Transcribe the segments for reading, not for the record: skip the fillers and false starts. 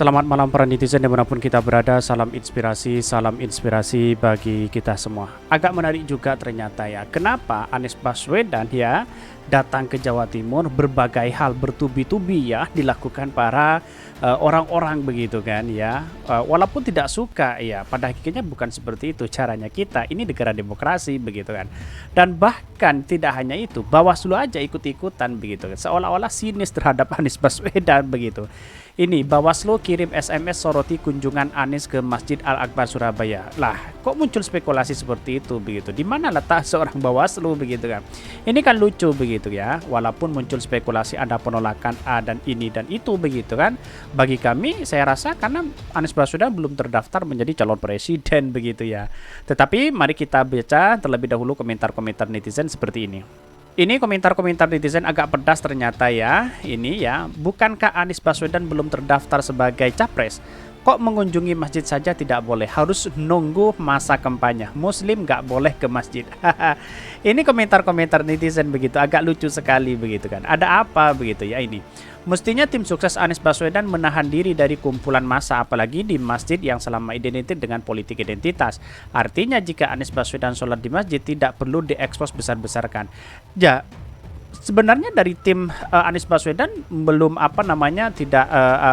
Selamat malam para netizen dimanapun kita berada, salam inspirasi bagi kita semua. Agak menarik juga ternyata ya, kenapa Anies Baswedan ya datang ke Jawa Timur, berbagai hal bertubi-tubi ya dilakukan para orang-orang begitu kan ya. Walaupun tidak suka ya, pada hakikatnya bukan seperti itu caranya kita, ini negara demokrasi begitu kan. Dan bahkan tidak hanya itu, Bawaslu aja ikut-ikutan begitu kan, seolah-olah sinis terhadap Anies Baswedan begitu. Ini Bawaslu kirim SMS soroti kunjungan Anies ke Masjid Al-Akbar Surabaya. Lah, kok muncul spekulasi seperti itu begitu? Di mana letak seorang Bawaslu begitu kan? Ini kan lucu begitu ya. Walaupun muncul spekulasi ada penolakan A dan ini dan itu begitu kan. Bagi kami saya rasa karena Anies Baswedan belum terdaftar menjadi calon presiden begitu ya. Tetapi mari kita baca terlebih dahulu komentar-komentar netizen seperti ini. Ini komentar-komentar netizen agak pedas ternyata ya. Ini ya, bukankah Anies Baswedan belum terdaftar sebagai capres? Kok mengunjungi masjid saja tidak boleh? Harus nunggu masa kampanye. Muslim nggak boleh ke masjid. Ini komentar-komentar netizen begitu, agak lucu sekali begitu kan. Ada apa begitu ya ini? Mestinya tim sukses Anies Baswedan menahan diri dari kumpulan massa, apalagi di masjid yang selama identik dengan politik identitas. Artinya jika Anies Baswedan sholat di masjid tidak perlu diekspos besar-besarkan. Ya, sebenarnya dari tim Anies Baswedan belum tidak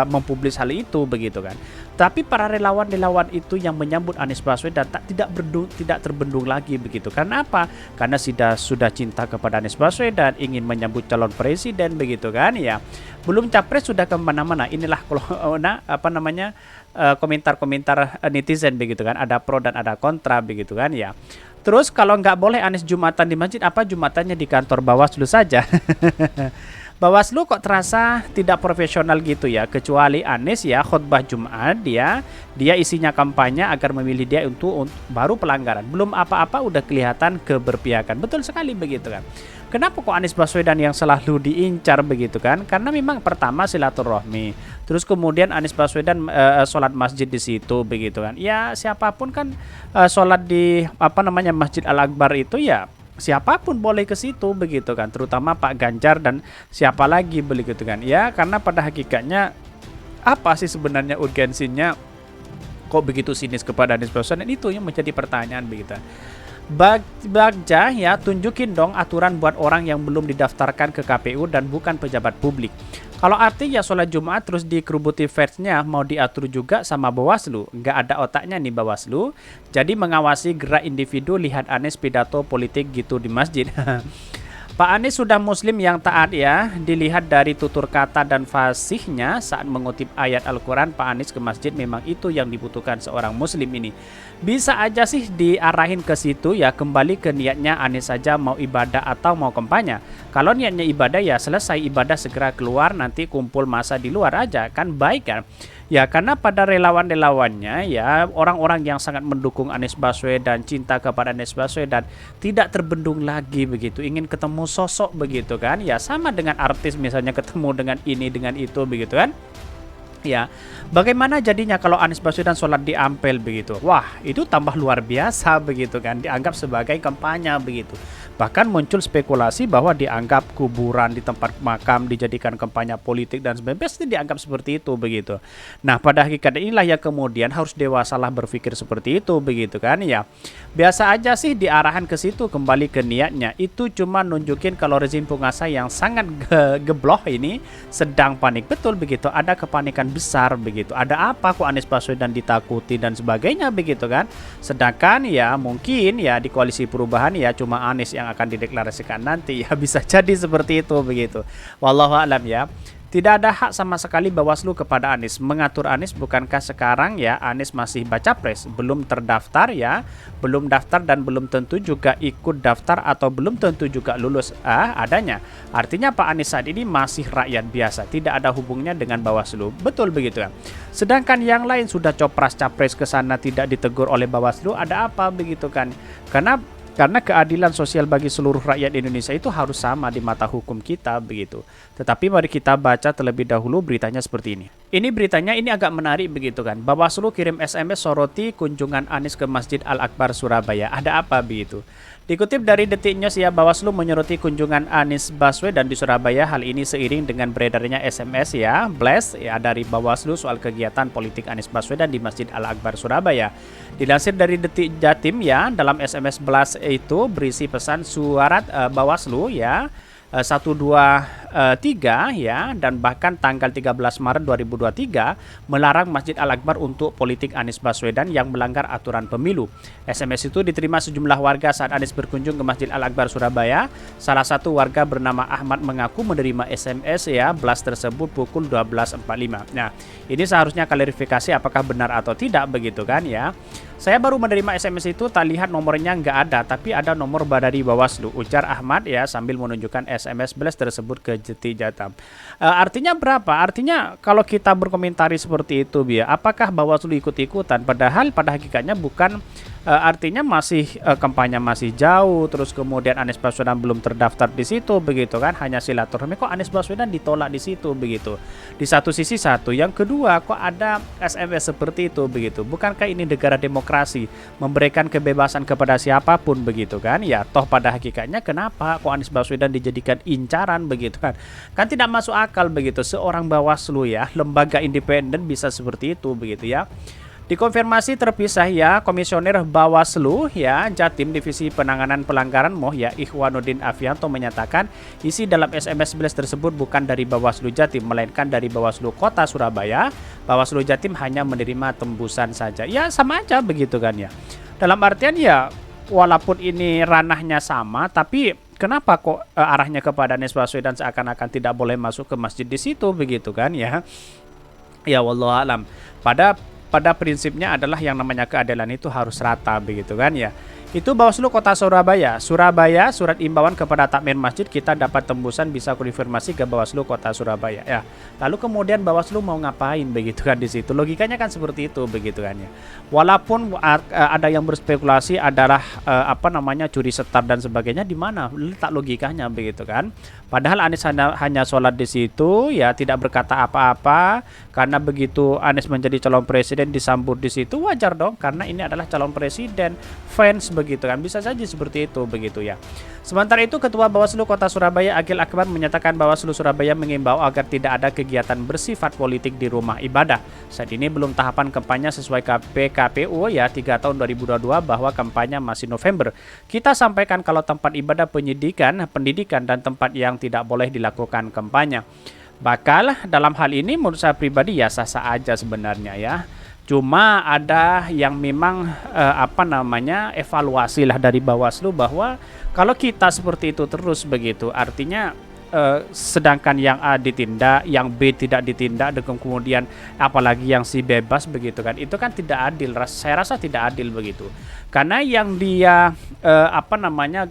mempublis hal itu begitu kan. Tapi para relawan-relawan itu yang menyambut Anies Baswedan tidak terbendung lagi begitu. Karena apa? Karena sudah cinta kepada Anies Baswedan, ingin menyambut calon presiden begitu kan ya. Belum capres sudah kemana-mana. Inilah komentar-komentar netizen begitu kan. Ada pro dan ada kontra begitu kan ya. Terus kalau nggak boleh Anies Jumatan di masjid, apa Jumatannya di kantor Bawaslu saja? Bawaslu kok terasa tidak profesional gitu ya, kecuali Anies ya khutbah Jumat dia isinya kampanye agar memilih dia untuk baru pelanggaran. Belum apa-apa udah kelihatan keberpihakan. Betul sekali begitu kan. Kenapa kok Anies Baswedan yang selalu diincar begitu kan? Karena memang pertama silaturahmi. Terus kemudian Anies Baswedan sholat masjid di situ begitu kan. Ya siapapun kan sholat di Masjid Al-Akbar itu ya siapapun boleh ke situ begitu kan, terutama Pak Ganjar dan siapa lagi begitu kan ya. Karena pada hakikatnya apa sih sebenarnya urgensinya kok begitu sinis kepada Anies Baswedan, itu yang menjadi pertanyaan begitu. Bagja ya, tunjukin dong aturan buat orang yang belum didaftarkan ke KPU dan bukan pejabat publik. Kalau artinya sholat Jumat terus dikerubuti fansnya mau diatur juga sama Bawaslu, nggak ada otaknya nih Bawaslu. Jadi mengawasi gerak individu, lihat Anies pidato politik gitu di masjid. Pak Anies sudah muslim yang taat ya, dilihat dari tutur kata dan fasihnya saat mengutip ayat Al-Quran. Pak Anies ke masjid memang itu yang dibutuhkan seorang muslim ini. Bisa aja sih diarahin ke situ ya, kembali ke niatnya Anies saja mau ibadah atau mau kampanye. Kalau niatnya ibadah ya selesai ibadah segera keluar, nanti kumpul massa di luar aja, kan baik kan. Ya karena pada relawan-relawannya ya, orang-orang yang sangat mendukung Anies Baswedan, cinta kepada Anies Baswedan, tidak terbendung lagi begitu, ingin ketemu sosok begitu kan. Ya sama dengan artis misalnya ketemu dengan ini dengan itu begitu kan. Ya, bagaimana jadinya kalau Anies Baswedan sholat di Ampel begitu? Wah, itu tambah luar biasa begitu kan, dianggap sebagai kampanye begitu. Bahkan muncul spekulasi bahwa dianggap kuburan di tempat makam dijadikan kampanye politik dan sebagainya, pasti dianggap seperti itu begitu. Nah, pada hakikatnya inilah yang kemudian harus dewasalah berpikir seperti itu begitu kan ya. Biasa aja sih diarahkan ke situ, kembali ke niatnya. Itu cuma nunjukin kalau rezim penguasa yang sangat gebloh ini sedang panik betul begitu. Ada kepanikan besar begitu. Ada apa kok Anies Baswedan ditakuti dan sebagainya begitu kan. Sedangkan ya mungkin ya di koalisi perubahan ya cuma Anies yang akan dideklarasikan nanti ya, bisa jadi seperti itu begitu. Wallahu a'lam ya. Tidak ada hak sama sekali Bawaslu kepada Anies, mengatur Anies. Bukankah sekarang ya Anies masih baca pres, belum terdaftar ya, belum daftar dan belum tentu juga ikut daftar atau belum tentu juga lulus adanya. Artinya Pak Anies saat ini masih rakyat biasa, tidak ada hubungnya dengan Bawaslu. Betul begitu kan. Sedangkan yang lain sudah copras capres ke sana tidak ditegur oleh Bawaslu, ada apa begitu kan. Karena keadilan sosial bagi seluruh rakyat Indonesia itu harus sama di mata hukum kita begitu. Tetapi mari kita baca terlebih dahulu beritanya seperti ini. Ini beritanya ini agak menarik begitu kan. Bawaslu kirim SMS soroti kunjungan Anies ke Masjid Al-Akbar Surabaya. Ada apa begitu? Dikutip dari Detik News ya, Bawaslu menyoroti kunjungan Anies Baswedan di Surabaya. Hal ini seiring dengan beredarnya SMS ya, blast ya dari Bawaslu soal kegiatan politik Anies Baswedan di Masjid Al-Akbar Surabaya. Dilansir dari Detik Jatim ya, dalam SMS blast itu berisi pesan surat Bawaslu ya. 123 ya, dan bahkan tanggal 13 Maret 2023 melarang Masjid Al-Akbar untuk politik Anies Baswedan yang melanggar aturan pemilu. SMS itu diterima sejumlah warga saat Anies berkunjung ke Masjid Al-Akbar Surabaya. Salah satu warga bernama Ahmad mengaku menerima SMS ya blast tersebut pukul 12.45. Nah, ini seharusnya klarifikasi apakah benar atau tidak begitu kan ya. Saya baru menerima SMS itu, tak lihat nomornya nggak ada, tapi ada nomor dari Bawaslu, ujar Ahmad ya sambil menunjukkan SMS blast tersebut ke Detik Jatim. Artinya berapa? Artinya kalau kita berkomentari seperti itu, apakah Bawaslu ikut-ikutan? Padahal pada hakikatnya bukan. Artinya masih kampanye masih jauh, terus kemudian Anies Baswedan belum terdaftar di situ begitu kan, hanya silaturahmi. Kok Anies Baswedan ditolak di situ begitu? Di satu sisi satu, yang kedua kok ada SMS seperti itu begitu? Bukankah ini negara demokrasi memberikan kebebasan kepada siapapun begitu kan? Ya toh pada hakikatnya kenapa kok Anies Baswedan dijadikan incaran begitu kan? Kan tidak masuk akal begitu seorang Bawaslu ya, lembaga independen bisa seperti itu begitu ya. Dikonfirmasi terpisah ya, Komisioner Bawaslu ya Jatim Divisi Penanganan Pelanggaran MOH ya Ikhwanuddin Afianto menyatakan isi dalam SMS blast tersebut bukan dari Bawaslu Jatim melainkan dari Bawaslu Kota Surabaya. Bawaslu Jatim hanya menerima tembusan saja. Ya sama aja begitu kan ya. Dalam artian ya walaupun ini ranahnya sama, tapi kenapa kok arahnya kepada Anies Baswedan seakan-akan tidak boleh masuk ke masjid di situ begitu kan ya. Ya wallahualam. Pada prinsipnya adalah yang namanya keadilan itu harus rata begitu kan ya. Itu Bawaslu Kota Surabaya. Surat imbauan kepada takmir masjid kita dapat tembusan bisa konfirmasi ke Bawaslu Kota Surabaya ya. Lalu kemudian Bawaslu mau ngapain begitu kan di situ? Logikanya kan seperti itu begitu kan ya. Walaupun ada yang berspekulasi adalah curi setar dan sebagainya, di mana letak logikanya begitu kan? Padahal Anies hanya sholat di situ ya, tidak berkata apa-apa. Karena begitu Anies menjadi calon presiden disambut di situ, wajar dong karena ini adalah calon presiden, fans begitu kan, bisa saja seperti itu begitu ya. Sementara itu Ketua Bawaslu Kota Surabaya Agil Akbar menyatakan Bawaslu Surabaya mengimbau agar tidak ada kegiatan bersifat politik di rumah ibadah. Saat ini belum tahapan kampanye sesuai PKPU ya 3 tahun 2022 bahwa kampanye masih November. Kita sampaikan kalau tempat ibadah pendidikan dan tempat yang tidak boleh dilakukan kampanye. Bakal dalam hal ini menurut saya pribadi ya sah-sah aja sebenarnya ya. Cuma ada yang memang evaluasi lah dari Bawaslu bahwa kalau kita seperti itu terus begitu artinya sedangkan yang A ditindak, yang B tidak ditindak, dan kemudian apalagi yang C bebas begitu kan, itu kan tidak adil. Saya rasa tidak adil begitu, karena yang dia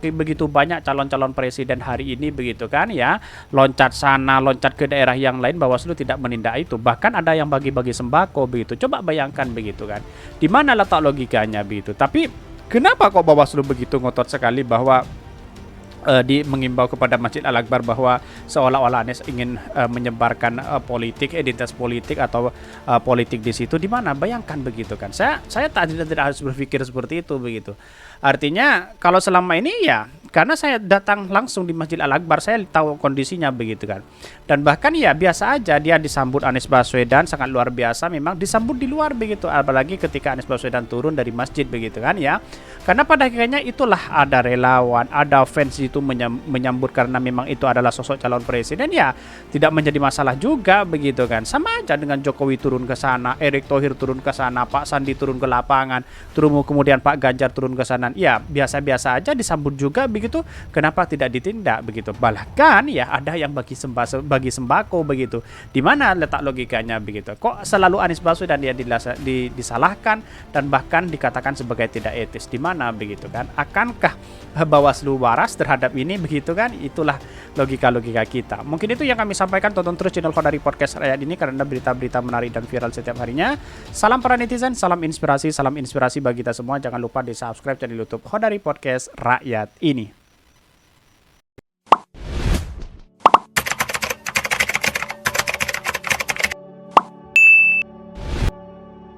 begitu banyak calon-calon presiden hari ini begitu kan ya, loncat sana loncat ke daerah yang lain, Bawaslu tidak menindak itu. Bahkan ada yang bagi-bagi sembako begitu. Coba bayangkan begitu kan, di mana letak logikanya begitu. Tapi kenapa kok Bawaslu begitu ngotot sekali bahwa mengimbau kepada Masjid Al-Akbar bahwa seolah-olah Anies ingin menyebarkan identitas politik atau politik di situ? Di mana? Bayangkan begitu kan. Saya tidak harus berpikir seperti itu begitu. Artinya kalau selama ini ya karena saya datang langsung di Masjid Al-Akbar, saya tahu kondisinya begitu kan. Dan bahkan ya biasa aja dia disambut Anies Baswedan sangat luar biasa, memang disambut di luar begitu, apalagi ketika Anies Baswedan turun dari masjid begitu kan ya. Karena pada akhirnya itulah ada relawan, ada fans itu menyambut karena memang itu adalah sosok calon presiden ya, tidak menjadi masalah juga begitu kan. Sama aja dengan Jokowi turun ke sana, Erick Thohir turun ke sana, Pak Sandi turun ke lapangan, kemudian Pak Ganjar turun ke sana. Ya biasa-biasa aja disambut juga begitu. Kenapa tidak ditindak begitu? Bahkan ya ada yang bagi sembako begitu. Di mana letak logikanya begitu? Kok selalu Anies Baswedan dia disalahkan dan bahkan dikatakan sebagai tidak etis? Di mana begitu kan? Akankah Bawaslu waras terhadap ini begitu kan? Itulah logika-logika kita. Mungkin itu yang kami sampaikan. Tonton terus channel Khodari Podcast Rakyat ini karena berita-berita menarik dan viral setiap harinya. Salam para netizen, salam inspirasi bagi kita semua. Jangan lupa di subscribe channel YouTube Khodari Podcast Rakyat ini.